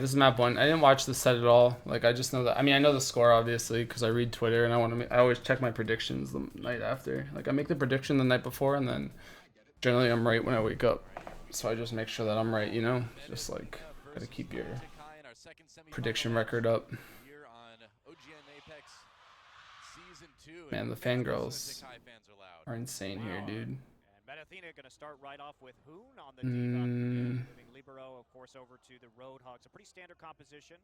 This is map 1. I didn't watch the set at all. Like, I just know that. I mean, I know the score obviously because I read Twitter and I always check my predictions the night after. Like, I make the prediction the night before and then generally I'm right when I wake up. So I just make sure that I'm right, you know? Just like gotta keep your prediction record up. Man, the fangirls are insane here, dude. Athena going to start right off with Hoon on the moving Libero, of course, over to the Roadhogs. A pretty standard composition.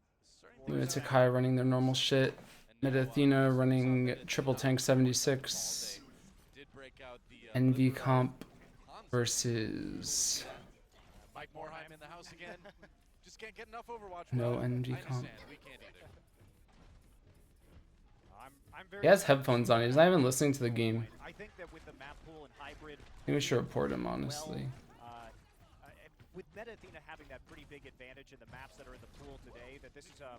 Lunatic High running their normal shit. Athena running triple tank 76. NV comp versus no NG comp. He has headphones on. He's not even listening to the game. I think that with the map pool and hybrid, I think we should report him, honestly. With Athena having that pretty big advantage in the maps that are in the pool today, that this is a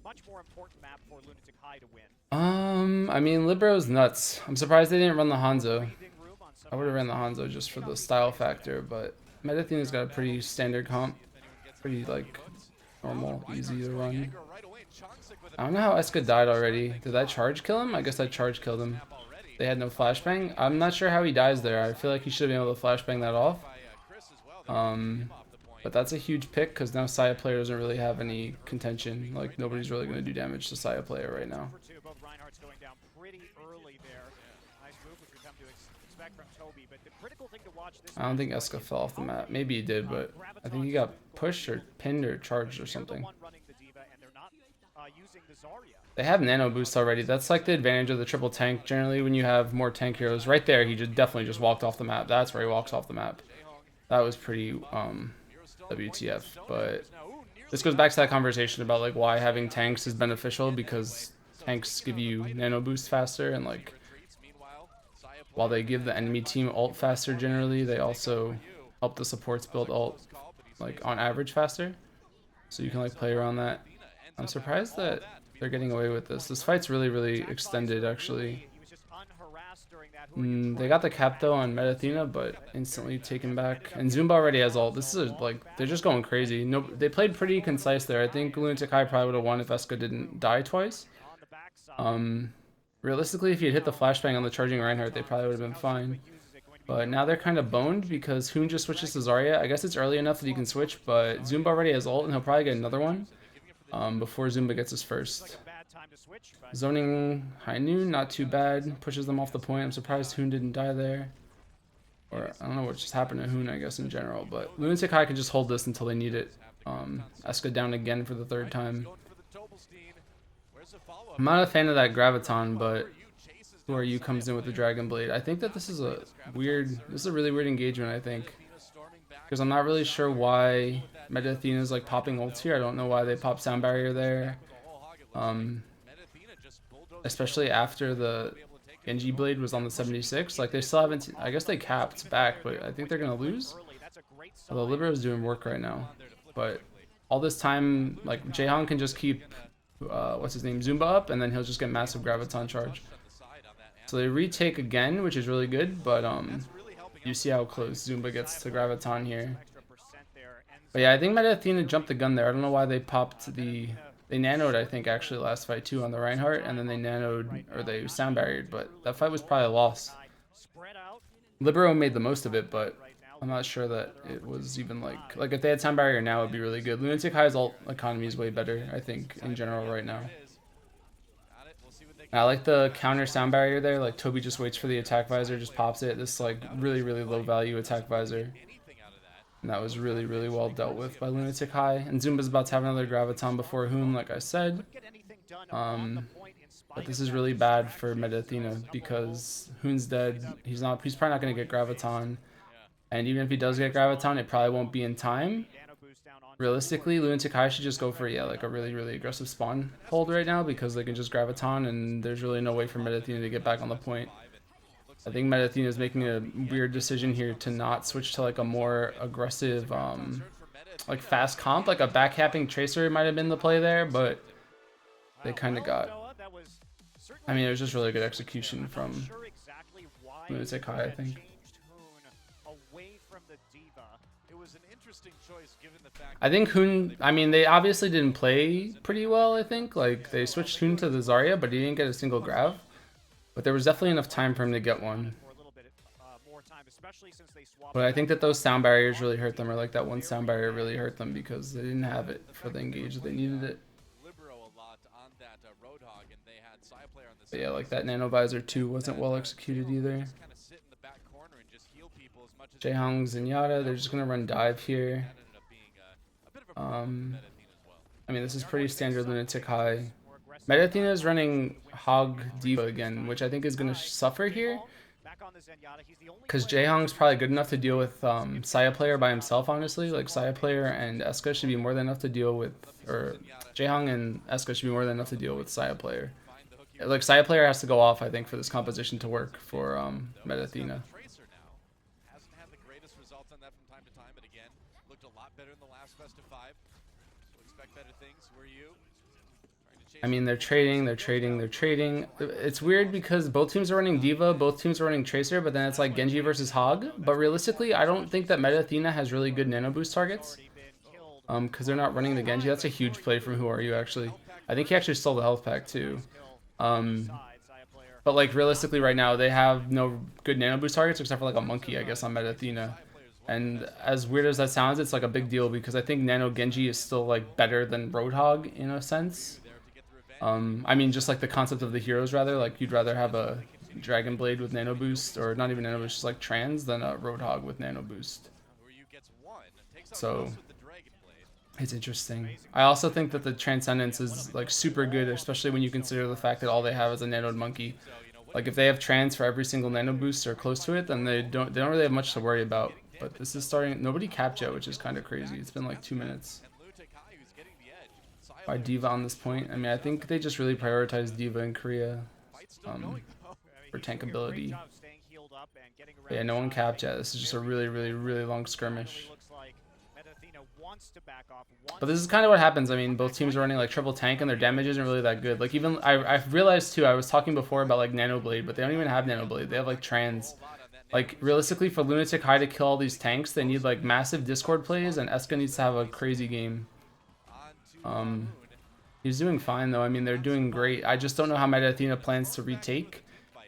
much more important map for Lunatic High to win. I mean, Libero's nuts. I'm surprised they didn't run the Hanzo. I would have ran the Hanzo just for the style factor, but Athena's got a pretty standard comp. Pretty, like, normal, easy to run. I don't know how Eska died already. Did that charge kill him? I guess that charge killed him. They had no flashbang. I'm not sure how he dies there. I feel like he should have been able to flashbang that off. But that's a huge pick because now Saya player doesn't really have any contention. Like, nobody's really going to do damage to Saya player right now. I don't think Eska fell off the map. Maybe he did, but I think he got pushed or pinned or charged or something. They have nano boost already. That's like the advantage of the triple tank. Generally, when you have more tank heroes, right there, he just definitely just walked off the map. That's where he walks off the map. That was pretty WTF. But this goes back to that conversation about like why having tanks is beneficial, because tanks give you nano boost faster, and like while they give the enemy team ult faster generally, they also help the supports build ult like on average faster. So you can like play around that. I'm surprised that they're getting away with this. This fight's really, really extended, actually. They got the cap, though, on Athena, but instantly taken back. And Zumba already has ult. This is, like, they're just going crazy. No, they played pretty concise there. I think Lunatic High probably would have won if Eska didn't die twice. Realistically, if he had hit the flashbang on the charging Reinhardt, they probably would have been fine. But now they're kind of boned because Hoon just switches to Zarya. I guess it's early enough that he can switch, but Zumba already has ult, and he'll probably get another one. Before Zumba gets his first. Zoning High Noon, not too bad. Pushes them off the point. I'm surprised Hoon didn't die there. Or, I don't know what just happened to Hoon, I guess, in general. But Lunatic High can just hold this until they need it. Eska down again for the third time. I'm not a fan of that Graviton, but Who Are You comes in with the Dragon Blade. I think that this is a really weird engagement, I think. Because I'm not really sure why Athena's like popping ults here. I don't know why they pop sound barrier there. Especially after the Genji blade was on the 76. Like, they still haven't, I guess they capped back, but I think they're gonna lose. Although Libero's doing work right now. But all this time, like, Jaehyun can just keep what's his name, Zumba up, and then he'll just get massive Graviton charge. So they retake again, which is really good, but you see how close Zumba gets to Graviton here. But yeah, I think Athena jumped the gun there. I don't know why they popped the... They nanoed, I think, actually last fight too on the Reinhardt, and then they nanoed, or they sound barriered, but that fight was probably a loss. Libero made the most of it, but I'm not sure that it was even like if they had sound barrier now, it would be really good. Lunatic High's ult economy is way better, I think, in general right now. I like the counter sound barrier there. Like, Toby just waits for the attack visor, just pops it. This like really, really low value attack visor. And that was really, really well dealt with by Lunatic High. And Zumba's about to have another Graviton before Hoon, like I said. But this is really bad for Athena because Hoon's dead. He's probably not going to get Graviton. And even if he does get Graviton, it probably won't be in time. Realistically, Lunatic High should just go for, yeah, like a really, really aggressive spawn hold right now because they can just Graviton and there's really no way for Athena to get back on the point. I think Athena is making a weird decision here to not switch to like a more aggressive, like fast comp. Like a backcapping Tracer might have been the play there, but they kind of got... I mean, it was just really good execution from Lunatic High, I think. I think Hoon, I mean, they obviously didn't play pretty well, I think. Like, they switched Hoon to the Zarya, but he didn't get a single grab. But there was definitely enough time for him to get one. But I think that those sound barriers really hurt them, or like that one sound barrier really hurt them because they didn't have it for the engage. They needed it. But yeah, like that Nano Visor 2 wasn't well executed either. Jaehong, Zenyatta, they're just going to run dive here. I mean, this is pretty standard Lunatic high. Meta Athena is running Hog Diva again, which I think is going to suffer here. Because Jaehong's probably good enough to deal with Saya Player by himself, honestly. Like, Saya Player and Eska should be more than enough to deal with... Or, Jaehong and Eska should be more than enough to deal with Saya Player. Like, Saya Player has to go off, I think, for this composition to work for Meta Athena. I mean, they're trading. It's weird because both teams are running Diva, both teams are running Tracer, but then it's like Genji versus Hog. But realistically, I don't think that Meta Athena has really good nano boost targets. Because they're not running the Genji. That's a huge play from Who Are You, actually. I think he actually stole the health pack, too. But, like, realistically right now, they have no good nano boost targets except for, like, a Monkey, I guess, on Meta Athena. And as weird as that sounds, it's, like, a big deal because I think Nano Genji is still, like, better than Roadhog in a sense. I mean, just, like, the concept of the heroes, rather. Like, you'd rather have a Dragon Blade with nano boost, or not even nano boost, just, like, Trans, than a Roadhog with nano boost. So... it's interesting. I also think that the Transcendence is like super good, especially when you consider the fact that all they have is a nanoed monkey. Like if they have Trans for every single nano boost or close to it, then they don't really have much to worry about. But this is starting. Nobody capped yet, which is kind of crazy. It's been like 2 minutes. By Diva on this point. I mean, I think they just really prioritize Diva in Korea for tankability. But yeah, no one capped yet. This is just a really, really, really long skirmish. But this is kind of what happens. I mean, both teams are running like triple tank and their damage isn't really that good. Like even I've realized too, I was talking before about like Nano Blade, but they don't even have Nano Blade. They have like Trans. Like realistically for Lunatic High to kill all these tanks, they need like massive Discord plays and Eska needs to have a crazy game. He's doing fine though. I mean, they're doing great. I just don't know how Meta Athena plans to retake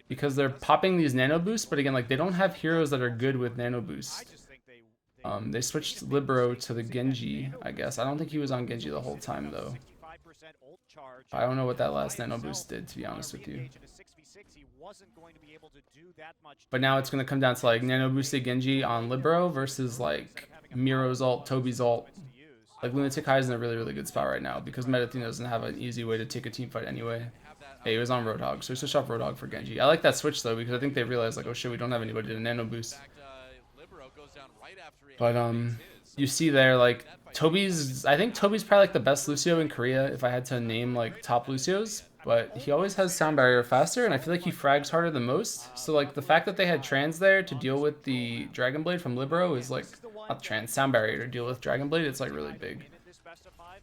because they're popping these nano boosts, but again, like they don't have heroes that are good with nano boost. They switched Libero to the Genji, I guess. I don't think he was on Genji the whole time, though. I don't know what that last nano boost did, to be honest with you. But now it's going to come down to, like, nano boosted Genji on Libero versus, like, Miro's ult, Toby's ult. Like, Lunatic High is in a really, really good spot right now because Meta Athena doesn't have an easy way to take a team fight anyway. Hey, he was on Roadhog, so he switched off Roadhog for Genji. I like that switch, though, because I think they realized, like, oh shit, we don't have anybody to nano boost. But you see there like I think Toby's probably like the best Lucio in Korea if I had to name like top Lucios, but he always has sound barrier faster and I feel like he frags harder than most. So like the fact that they had Trans there to deal with the Dragon Blade from Libero is like not Trans, sound barrier to deal with Dragon Blade, it's like really big.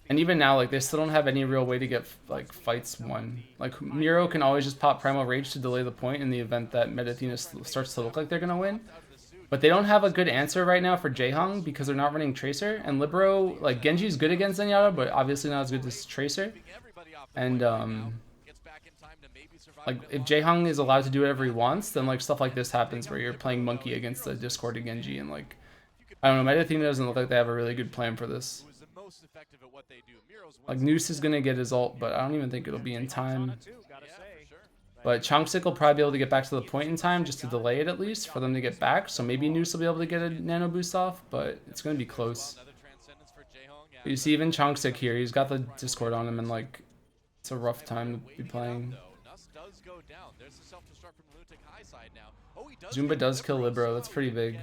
And even now like they still don't have any real way to get like fights won. Like Miro can always just pop Primal Rage to delay the point in the event that Meta Athena starts to look like they're gonna win. But they don't have a good answer right now for Jaehong because they're not running Tracer. And Libero, like, Genji's good against Zenyatta, but obviously not as good as Tracer. And, like, if Jaehong is allowed to do whatever he wants, then, like, stuff like this happens where you're playing Monkey against a Discorded Genji. And, like, I don't know, Meta Athena doesn't look like they have a really good plan for this. Like, Noose is going to get his ult, but I don't even think it'll be in time. But Chongsik will probably be able to get back to the point in time just to delay it at least for them to get back. So maybe Noose will be able to get a nano boost off, but it's going to be close. But you see even Chongsik here, he's got the Discord on him and like it's a rough time to be playing. Zumba does kill Libero, that's pretty big.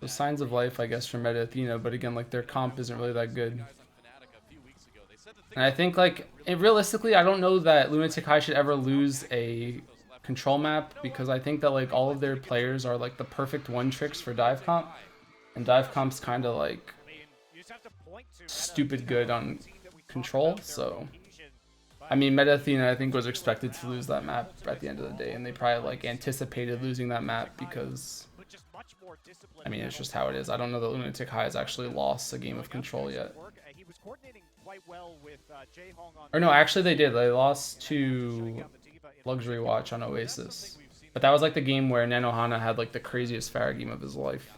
So signs of life I guess from Meta Athena, but again like their comp isn't really that good. And I think, like, realistically, I don't know that Lunatic High should ever lose a control map because I think that, like, all of their players are, like, the perfect one-tricks for dive comp. And dive comp's kind of, like, stupid good on control, so... I mean, Meta Athena, I think, was expected to lose that map at the end of the day, and they probably, like, anticipated losing that map because I mean, it's just how it is. I don't know that Lunatic High has actually lost a game of control yet. Or no, actually they did. They lost to Luxury Watch on Oasis. But that was like the game where Nanohana had like the craziest Farah game of his life.